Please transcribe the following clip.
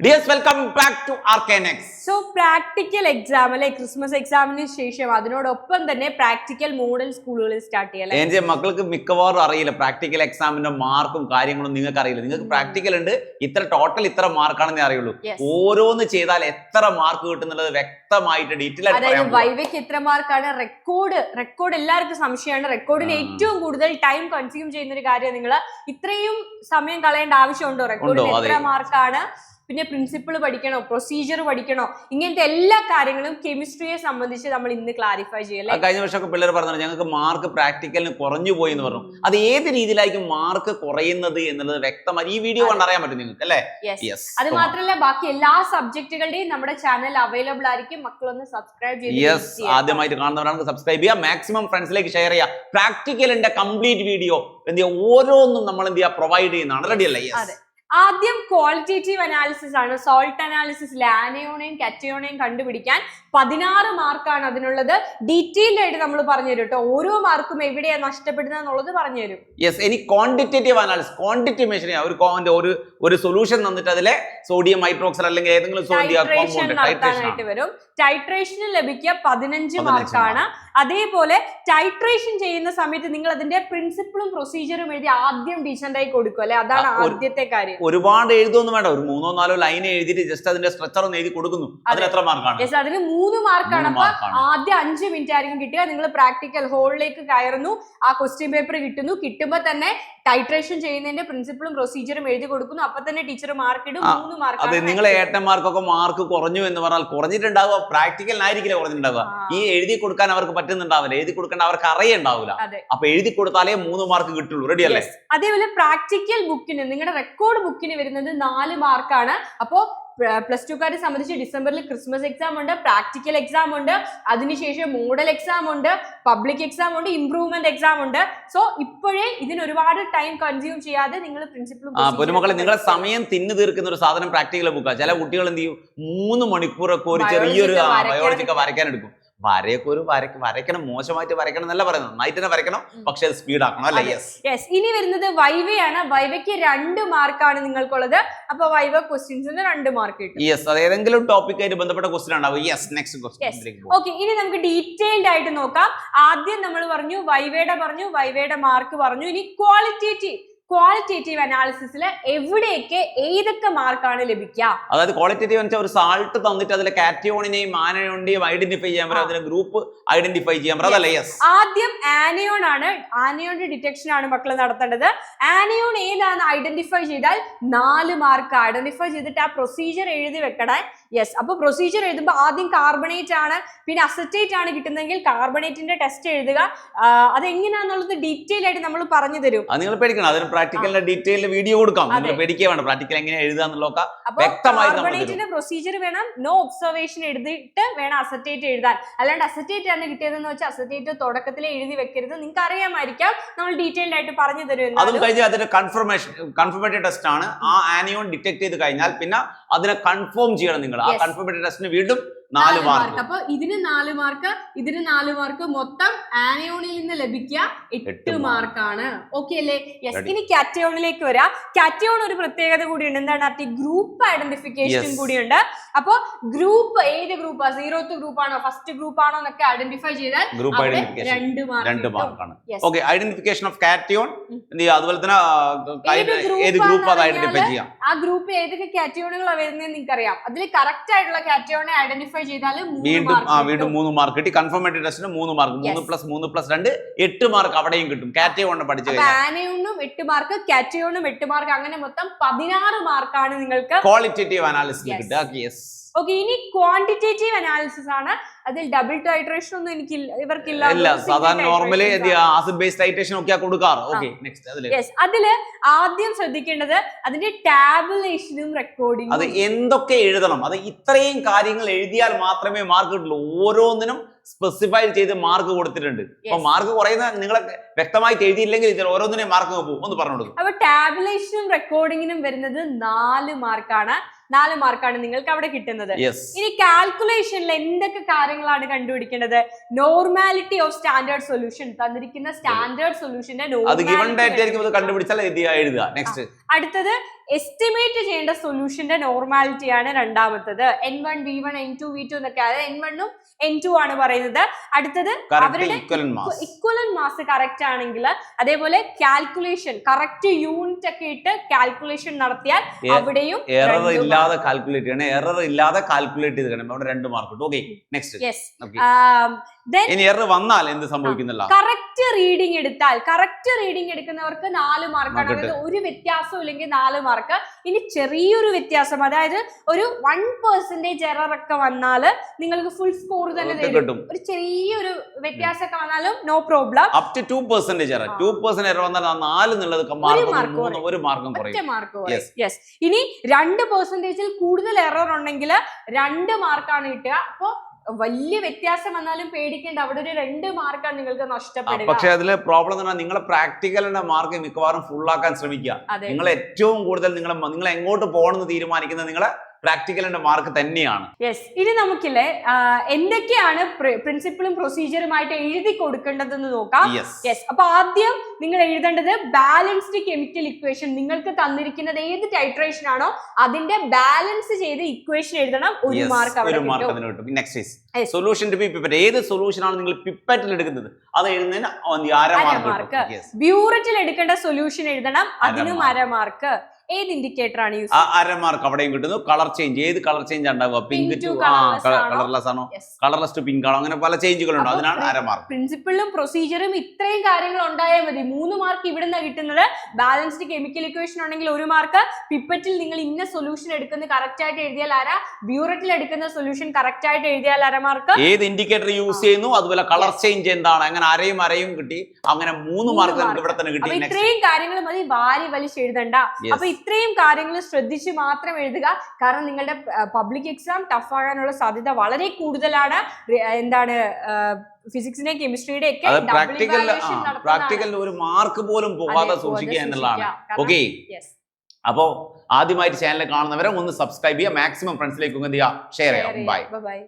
Dears, welcome back to RKNX. So practical exam like Christmas examന് ശേഷം അതിനോടൊപ്പം തന്നെ practical model സ്കൂളുകളിൽ സ്റ്റാർട്ട് ചെയ്യാം. എൻ്റെ മക്കൾക്ക് മിക്കവാറും അറിയില്ല പ്രാക്ടിക്കൽ എക്സാമിന്റെ മാർക്കും കാര്യങ്ങളും നിങ്ങൾക്ക് അറിയില്ല. നിങ്ങൾക്ക് പ്രാക്ടിക്കൽ ഉണ്ട്, ഇത്ര ടോട്ടൽ ഇത്ര മാർക്കാണെന്നേ അറിയുള്ളൂ. ഓരോന്ന് ചെയ്താൽ എത്ര മാർക്ക് കിട്ടുന്നുള്ളത് വ്യക്തമായിട്ട് ഡീറ്റെയിൽ ആയിട്ട് പറയാം. അതായത് വൈവയ്ക്ക് എത്ര മാർക്കാണ്, റെക്കോർഡ് എല്ലാവർക്കും സംശയമാണ്. റെക്കോർഡിന് ഏറ്റവും കൂടുതൽ ടൈം കൺസ്യൂം ചെയ്യുന്ന ഒരു കാര്യം. നിങ്ങൾ ഇത്രയും സമയം കളയേണ്ട ആവശ്യമുണ്ടോ? റെക്കോർഡിന് എത്ര മാർക്കാണ്, പിന്നെ പ്രിൻസിപ്പിൾ പഠിക്കണോ, പ്രൊസീജിയർ പഠിക്കണോ, ഇങ്ങനത്തെ എല്ലാ കാര്യങ്ങളും കെമിസ്ട്രിയെ സംബന്ധിച്ച് നമ്മൾ ഇന്ന് ക്ലാരിഫൈ ചെയ്യല്ലേ. കഴിഞ്ഞ വർഷമൊക്കെ പിള്ളേർ പറഞ്ഞു ഞങ്ങൾക്ക് മാർക്ക് പ്രാക്ടിക്കലിന് കുറഞ്ഞു പോയി എന്ന് പറഞ്ഞു. അത് ഏത് രീതിയിലായിരിക്കും മാർക്ക് കുറയുന്നത് എന്നുള്ളത് വ്യക്തമായി ഈ വീഡിയോ കണ്ടറിയാൻ പറ്റും നിങ്ങൾക്ക് അല്ലേ. അത് മാത്രമല്ല ബാക്കി എല്ലാ സബ്ജക്റ്റുകളുടെയും നമ്മുടെ ചാനൽ അവൈലബിൾ ആയിരിക്കും. മക്കളൊന്ന് സബ്സ്ക്രൈബ് ചെയ്ത് ആദ്യമായിട്ട് കാണുന്നവരാണെങ്കിൽ സബ്സ്ക്രൈബ് ചെയ്യുക, മാക്സിമം ഫ്രണ്ട്സിലേക്ക് ഷെയർ ചെയ്യുക. പ്രാക്ടിക്കലിന്റെ കംപ്ലീറ്റ് വീഡിയോ എന്ത് ചെയ്യുക, ഓരോന്നും നമ്മൾ എന്ത് ചെയ്യുക പ്രൊവൈഡ് ചെയ്യുന്നതാണ്. റെഡി അല്ലേ? ആദ്യം ക്വാളിറ്റേറ്റീവ് അനാലിസിസ് ആണ്. സോൾട്ട് അനാലിസിസിൽ ആനയോണെയും കാറ്റയോണെയും കണ്ടുപിടിക്കാൻ 16 മാർക്കാണ് അതിനുള്ളത്. ഡീറ്റെയിൽഡ് ആയിട്ട് നമ്മൾ പറഞ്ഞു തരും കേട്ടോ. ഓരോ മാർക്കും എവിടെയാണ് നഷ്ടപ്പെടുന്നത് എന്നുള്ളത് പറഞ്ഞു തരും. ഇനി ക്വാണ്ടിറ്റേറ്റീവ് അനാലിസിസ്, ക്വാണ്ടിറ്റി മെഷർ ചെയ്യാം. ഒരു സൊല്യൂഷൻ തന്നിട്ട് അതിലെ സോഡിയം ഹൈഡ്രോക്സൈഡ് അല്ലെങ്കിൽ ഏതെങ്കിലും നടത്താനായിട്ട് വരും. ടൈട്രേഷന് ലഭിക്കുക 15 മാർക്കാണ്. അതേപോലെ ടൈട്രേഷൻ ചെയ്യുന്ന സമയത്ത് നിങ്ങൾ അതിന്റെ പ്രിൻസിപ്പിളും പ്രൊസീജിയറും എഴുതി ആദ്യം ഡീസന്റായി കൊടുക്കും അല്ലെ. അതാണ് ആദ്യത്തെ കാര്യം. ഒരുപാട് എഴുതൊന്നും വേണ്ട, ഒരു 3-4 ലൈൻ എഴുതിയിട്ട് ജസ്റ്റ് അതിന്റെ സ്ട്രക്ചർ ഒന്ന് എഴുതി കൊടുക്കുന്നു. അതിന് എത്ര മാർക്കാണ്? അതിന് 3 മാർക്കാണ്. അപ്പൊ ആദ്യം 5 മിനിറ്റ് ആയിരിക്കും കിട്ടുക. നിങ്ങൾ പ്രാക്ടിക്കൽ ഹോളിലേക്ക് കയറുന്നു, ആ ക്വസ്റ്റ്യൻ പേപ്പർ കിട്ടുന്നു. കിട്ടുമ്പോ തന്നെ ടൈട്രേഷൻ ചെയ്യുന്നതിന്റെ പ്രിൻസിപ്പിളും പ്രൊസീജിയറും എഴുതി കൊടുക്കുന്നു. അപ്പൊ തന്നെ ടീച്ചർ മാർക്ക് ഇടും. 3 മാർക്ക്. അതെ, നിങ്ങൾ ഏട്ടന്മാർക്കൊക്കെ മാർക്ക് കുറഞ്ഞു എന്ന് പറഞ്ഞാൽ കുറഞ്ഞിട്ടുണ്ടാവുക പ്രാക്ടിക്കലിനായിരിക്കില്ല കുറഞ്ഞിട്ടുണ്ടാവുക. ഈ എഴുതി കൊടുക്കാൻ അവർക്ക് പറ്റുന്നുണ്ടാവില്ല, എഴുതി കൊടുക്കേണ്ട അവർക്ക് അറിയുണ്ടാവില്ല. അപ്പൊ എഴുതി കൊടുത്താലേ 3 മാർക്ക് കിട്ടുള്ളൂ. റെഡി അല്ലേ? അതേപോലെ പ്രാക്ടിക്കൽ ബുക്കിന്, നിങ്ങളുടെ റെക്കോർഡ് ബുക്കിന് വരുന്നത് 4 മാർക്കാണ്. അപ്പോ പ്ലസ് ടുക്കാരെ സംബന്ധിച്ച് ഡിസംബറിൽ ക്രിസ്മസ് എക്സാം ഉണ്ട്, പ്രാക്ടിക്കൽ എക്സാം ഉണ്ട്, അതിനുശേഷം മോഡൽ എക്സാം ഉണ്ട്, പബ്ലിക് എക്സാം ഉണ്ട്, ഇംപ്രൂവ്മെന്റ് എക്സാം ഉണ്ട്. സോ ഇപ്പോഴേ ഇതിന് ഒരുപാട് ടൈം കൺസ്യൂം ചെയ്യാതെ നിങ്ങൾ പ്രിൻസിപ്പളും പൊന്നുമക്കളെ നിങ്ങളെ സമയം തിന്നു തീർക്കുന്ന ഒരു സാധനം പ്രാക്ടിക്കൽ ബുക്കാണ്. ചില കുട്ടികൾ എന്ത് ചെയ്യും 3 മണിക്കൂറൊക്കെ ഒരു ചെറിയൊരു ബയോളജി ഒക്കെ വരയ്ക്കാൻ എടുക്കും. വരയ്ക്കണം, മോശമായിട്ട് വരയ്ക്കണം എന്നല്ല പറയുന്നത്, നന്നായിട്ട് തന്നെ വരയ്ക്കണം, പക്ഷെ അത് സ്പീഡ് ആക്കണം അല്ലേ. യെസ്. ഇനി വരുന്നത് വൈവയാണ്. വൈവയ്ക്ക് 2 മാർക്കാണ് നിങ്ങൾക്കുള്ളത്. അപ്പൊ വൈവ ക്വസ്റ്റ്യൻസിന് 2 മാർക്ക് കിട്ടും. യെസ്, അത് ഏതെങ്കിലും ടോപ്പിക്കായിട്ട് ബന്ധപ്പെട്ട ക്വസ്റ്റ്യൻ ഉണ്ടാവും. Yes, next question. ഓക്കെ, ഇനി നമുക്ക് ഡീറ്റെയിൽഡ് ആയിട്ട് നോക്കാം. ആദ്യം നമ്മൾ പറഞ്ഞു വൈവയുടെ മാർക്ക് പറഞ്ഞു. ഇനി ക്വാളിറ്റേറ്റീവ് അനാലിസിസിൽ എവിടെയൊക്കെ ഏതൊക്കെ മാർക്കാണ് ലഭിക്കുക? അതായത് ക്വാളിറ്റേറ്റീവ് എന്ന് വെച്ചാൽ ഒരു സാൾട്ട് തന്നിട്ട് അതിലെ കാറ്റയോണിനെയും ആനയോണിനെയും ഐഡന്റിഫൈ ചെയ്യാൻ പറ്റും, അതിന്റെ ഗ്രൂപ്പ് ഐഡന്റിഫൈ ചെയ്യാൻ പറ്റും അതല്ലേ. യെസ്. ആദ്യം ആനയോൺ ആണ്. ആനയോണിന്റെ ഡിറ്റക്ഷൻ ആണ് മക്കൾ നടത്തേണ്ടത്. ആനയോൺ ഏതാണ് ഐഡന്റിഫൈ ചെയ്താൽ 4 മാർക്ക്. ഐഡന്റിഫൈ ചെയ്തിട്ട് ആ പ്രൊസീജിയർ എഴുതി വെക്കണേ. യെസ്. അപ്പൊ പ്രൊസീജിയർ എഴുതുമ്പോൾ ആദ്യം കാർബണേറ്റ് ആണ്, പിന്നെ അസറ്റേറ്റ് ആണ് കിട്ടുന്നതെങ്കിൽ കാർബണേറ്റിന്റെ ടെസ്റ്റ് എഴുതുക. അതെങ്ങനെയാന്നുള്ളത് ഡീറ്റെയിൽ ആയിട്ട് നമ്മൾ പറഞ്ഞു തരും. നിങ്ങൾ പേടിക്കണം, അതിന് പ്രാക്ടിക്കലിന്റെ ഡീറ്റെയിൽ വീഡിയോ കൊടുക്കാം. നിങ്ങൾ പേടിക്കുക വേണ്ട, പ്രാക്ടിക്കൽ എങ്ങനെ എഴുതാന്നുള്ളതൊക്കെ വ്യക്തമായി കാർബണേറ്റിന്റെ പ്രൊസീജിയർ വേണം. നോ ഒബ്സർവേഷൻ എഴുതിയിട്ട് വേണം അസറ്റേറ്റ് എഴുതാൻ. അല്ലാണ്ട് അസറ്റേറ്റ് ആണ് കിട്ടിയതെന്ന് വെച്ചാൽ അസറ്റേറ്റ് തുടക്കത്തിൽ എഴുതി വെക്കരുത്. നിങ്ങൾക്ക് അറിയാമായിരിക്കാം, നമ്മൾ ഡീറ്റെയിൽഡ് ആയിട്ട് പറഞ്ഞു തരും. അതും കഴിഞ്ഞാൽ അതിന്റെ കൺഫർമേറ്ററി ടെസ്റ്റ് ആണ്. ആ ആനിയോൺ ഡിറ്റക്ട് ചെയ്ത് കഴിഞ്ഞാൽ പിന്നെ അതിനെ കൺഫേം ചെയ്യണം നിങ്ങൾ. ആ കൺഫർമേറ്ററി ടെസ്റ്റിന് വീണ്ടും 4 മാർക്ക്. അപ്പൊ ഇതിന് 4 മാർക്ക്, ഇതിന് 4 മാർക്ക്, മൊത്തം ആനയോണിൽ നിന്ന് ലഭിക്കുക 8 മാർക്കാണ്. ഓക്കെ അല്ലേ? യെസ്. ഇനി കാറ്റയോണിലേക്ക് വരാം. കാറ്റയോൺ ഒരു പ്രത്യേകത കൂടിയുണ്ട്. എന്താണ്? ഗ്രൂപ്പ് ഐഡന്റിഫിക്കേഷൻ കൂടിയുണ്ട്. അപ്പൊ ഗ്രൂപ്പ് ഏത് ഗ്രൂപ്പാ, 0th ഗ്രൂപ്പാണോ ഫസ്റ്റ് ഗ്രൂപ്പാണോ എന്നൊക്കെ ഐഡന്റിഫൈ ചെയ്താൽ ഗ്രൂപ്പ് ഐഡന്റിഫിക്കേഷൻ 2 മാർക്കാണ്. ഓക്കെ, ഐഡന്റിഫിക്കേഷൻ ഓഫ് കാറ്റയോൺ അതുപോലെ തന്നെ ഏത് ഗ്രൂപ്പ് അത് ഐഡന്റിഫൈ ചെയ്യാം. ആ ഗ്രൂപ്പ് ഏതൊക്കെ കാറ്റയോണുകളാണ് വരുന്നതെന്ന് നിങ്ങൾക്കറിയാം. അതിൽ കറക്റ്റ് ആയിട്ടുള്ള കാറ്റയോണെ ഐഡന്റിഫൈ വീണ്ടും 3 മാർക്ക് കിട്ടി. കൺഫർമേറ്ററി ടെസ്റ്റിന് 3 മാർക്ക്. 3+3+2 8 മാർക്ക് അവിടെയും കിട്ടും. കാറ്റയോൺ പഠിച്ചു ആനയോണും 8 മാർക്ക്, കാറ്റയോണും 8 മാർക്ക്, അങ്ങനെ മൊത്തം 16 മാർക്കാണ് നിങ്ങൾക്ക് ക്വാളിറ്റേറ്റീവ് അനാലിസിസ് കിട്ടുക. ഓക്കെ, ഇനി ക്വാണ്ടിറ്റേറ്റീവ് അനാലിസിസ് ആണ്. അതിൽ ഡബിൾ ടൈട്രേഷൻ ഒന്നും ഇവർക്കില്ല. സാധാരണ നോർമലി ആസിഡ് ബേസ്ഡ് ടൈട്രേഷൻ ഒക്കെ കൊടുക്കാറ്. Okay, next. അതില് ആദ്യം ശ്രദ്ധിക്കേണ്ടത് അതിന്റെ ടാബുലേഷനും റെക്കോർഡിംഗും. അത് എന്തൊക്കെ എഴുതണം, അത് ഇത്രയും കാര്യങ്ങൾ എഴുതിയാൽ മാത്രമേ മാർക്ക് കിട്ടുള്ളൂ. ഓരോന്നിനും സ്പെസിഫൈ ചെയ്ത് മാർക്ക് കൊടുത്തിട്ടുണ്ട്. അപ്പൊ മാർക്ക് കുറയുന്ന നിങ്ങളെ വ്യക്തമായിട്ട് എഴുതിയില്ലെങ്കിൽ ഓരോന്നിനും മാർക്ക് പോകും. ഒന്ന് പറഞ്ഞു കൊടുക്കും. അപ്പൊ ടാബുലേഷനും റെക്കോർഡിങ്ങിനും വരുന്നത് 4 മാർക്കാണ്. 4 മാർക്കാണ് നിങ്ങൾക്ക് അവിടെ കിട്ടുന്നത്. ഇനി കാൽക്കുലേഷനിൽ എന്തൊക്കെ കാര്യങ്ങളാണ് കണ്ടുപിടിക്കേണ്ടത്? നോർമാലിറ്റി ഓഫ് സ്റ്റാൻഡേർഡ് സൊല്യൂഷൻ, തന്നിരിക്കുന്ന സ്റ്റാൻഡേർഡ് സൊല്യൂഷന്റെ കണ്ടുപിടിച്ചാൽ എഴുതുക. നെക്സ്റ്റ്. അടുത്തത് എസ്റ്റിമേറ്റ് ചെയ്യേണ്ട സൊല്യൂഷന്റെ നോർമാലിറ്റി ആണ് രണ്ടാമത്തത്. N1 V1 N2 V2 എന്നൊക്കെ, അതായത് N1 ഉം N2 ആണ് പറയുന്നത്. അടുത്തത് അവരുടെ ഇക്വലന്റ് മാസ് കറക്റ്റ് ആണെങ്കിൽ, അതേപോലെ കാൽക്കുലേഷൻ കറക്റ്റ് യൂണിറ്റ് ഒക്കെ ഇട്ട് കാൽക്കുലേഷൻ നടത്തിയാൽ അവിടെയും എറർ ഇല്ലാതെ കാൽക്കുലേറ്റ് ചെയ്യണം. എറർ ഇല്ലാതെ കാൽക്കുലേറ്റ് ചെയ്ത് കാണണം. അവിടെ 2 മാർക്ക് കിട്ടും. Okay, next. ഇനി എറർ വന്നാൽ എന്ത് സംഭവിക്കുന്നില്ല? കറക്റ്റ് റീഡിംഗ് എടുത്താൽ, കറക്റ്റ് റീഡിംഗ് എടുക്കുന്നവർക്ക് 4 മാർക്കാണ്. അതായത് ഒരു വ്യത്യാസം ഇല്ലെങ്കിൽ 4 മാർക്ക്. ഇനി ചെറിയൊരു വ്യത്യാസം, അതായത് ഒരു 1% എറർ ഒക്കെ വന്നാൽ നിങ്ങൾക്ക് ഫുൾ സ്കോർ തന്നെ കിട്ടും. ഒരു ചെറിയൊരു വ്യത്യാസമൊക്കെ വന്നാലും no problem. Up to 2% error, 2% error വന്നാൽ 4 എന്നുള്ളത് ഒരു മാർക്കും കുറയും. ഇനി 2%-ൽ കൂടുതൽ എറർ ഉണ്ടെങ്കിൽ 2 മാർക്കാണ് കിട്ടുക. അപ്പൊ വലിയ വ്യത്യാസം വന്നാലും പേടിക്കേണ്ട, അവിടെ ഒരു 2 മാർക്കാണ് നിങ്ങൾക്ക് നഷ്ടപ്പെടുക. പക്ഷെ അതില് പ്രോബ്ലം എന്ന് പറഞ്ഞാൽ നിങ്ങളെ പ്രാക്ടിക്കലിന്റെ മാർക്ക് മിക്കവാറും ഫുൾ ആക്കാൻ ശ്രമിക്കുക. നിങ്ങൾ ഏറ്റവും കൂടുതൽ നിങ്ങൾ എങ്ങോട്ട് പോകണമെന്ന് തീരുമാനിക്കുന്നത് നിങ്ങളെ പ്രാക്ടിക്കലിന്റെ മാർക്ക് തന്നെയാണ്. യെസ്. ഇനി നമുക്കില്ലേ എന്തൊക്കെയാണ് പ്രിൻസിപ്പിളും പ്രൊസീജിയറുമായിട്ട് എഴുതി കൊടുക്കേണ്ടതെന്ന് നോക്കാം. യെസ്. അപ്പൊ ആദ്യം നിങ്ങൾ എഴുതേണ്ടത് ബാലൻസ്ഡ് കെമിക്കൽ ഇക്വേഷൻ. നിങ്ങൾക്ക് തന്നിരിക്കുന്നത് ഏത് ടൈട്രേഷൻ ആണോ അതിന്റെ ബാലൻസ് ചെയ്ത് ഇക്വേഷൻ എഴുതണം. 1 മാർക്ക് അവിടെ കിട്ടും. Next is solution to be pipette. ഏത് സൊല്യൂഷൻ ആണ് നിങ്ങൾ പിപ്പറ്റിൽ എടുക്കുന്നത് അത് എഴുതുന്നതിന് 1/2 മാർക്ക്. ബ്യൂററ്റിൽ എടുക്കേണ്ട സൊല്യൂഷൻ എഴുതണം, അതിനും 1/2 മാർക്ക്. ഏത് ഇൻഡിക്കേറ്റർ ആണ് യൂസ്? 1/2 മാർക്ക് അവിടെയും കിട്ടുന്നു. കളർ ചേഞ്ച്, ഏത് കളർ ചേഞ്ച് ഉണ്ടാവുക? പിങ്ക് ടു കളർലെസ് ആണോ, കളർലെസ് ടു പിങ്ക് ആണോ, അങ്ങനെ പല ചേഞ്ചുകളുണ്ട്. അതിനാണ് 1/2 മാർക്ക്. പ്രിൻസിപ്പിളും പ്രൊസീജിയറും ഇത്രയും കാര്യങ്ങൾ ഉണ്ടായാൽ മതി. 3 മാർക്ക് ഇവിടെ നിന്ന് കിട്ടുന്നത്. ബാലൻസ്ഡ് കെമിക്കൽ ഇക്വേഷൻ ഉണ്ടെങ്കിൽ 1 മാർക്ക്. പിപ്പറ്റിൽ നിങ്ങൾ ഇന്ന സൊല്യൂഷൻ എടുക്കുന്നത് കറക്റ്റ് ആയിട്ട് എഴുതിയാൽ 1/2. ബ്യൂററ്റിൽ എടുക്കുന്ന സൊല്യൂഷൻ കറക്റ്റ് ആയിട്ട് എഴുതിയാൽ 1/2 മാർക്ക്. ഏത് ഇൻഡിക്കേറ്റർ യൂസ് ചെയ്യുന്നു, അതുപോലെ കളർ ചേഞ്ച് എന്താണ്, അങ്ങനെ അരയും കിട്ടി. അങ്ങനെ 3 മാർക്ക് നമുക്ക് ഇവിടെ തന്നെ കിട്ടി. ഇത്രയും കാര്യങ്ങൾ മതി, വാരി വലിച്ച് എഴുതണ്ട. അപ്പൊ ഇത്രയും കാര്യങ്ങൾ ശ്രദ്ധിച്ച് മാത്രം എഴുതുക. കാരണം നിങ്ങളുടെ പബ്ലിക് എക്സാം ടഫ് ആകാനുള്ള സാധ്യത വളരെ കൂടുതലാണ്. എന്താണ് ഫിസിക്സിന്റെ കെമിസ്ട്രിയുടെ ഒക്കെ പ്രാക്ടിക്കലിൽ ഒരു മാർക്ക് പോലും പോകാതെ സൂക്ഷിക്കുക എന്നുള്ളതാണ്. ഓക്കെ, അപ്പോ ആദ്യമായിട്ട് ചാനൽ കാണുന്നവരെ ഒന്ന് സബ്സ്ക്രൈബ് ചെയ്യുക, മാക്സിമം ഫ്രണ്ട്സിലേക്ക് ഷെയർ ചെയ്യാം. ബൈ.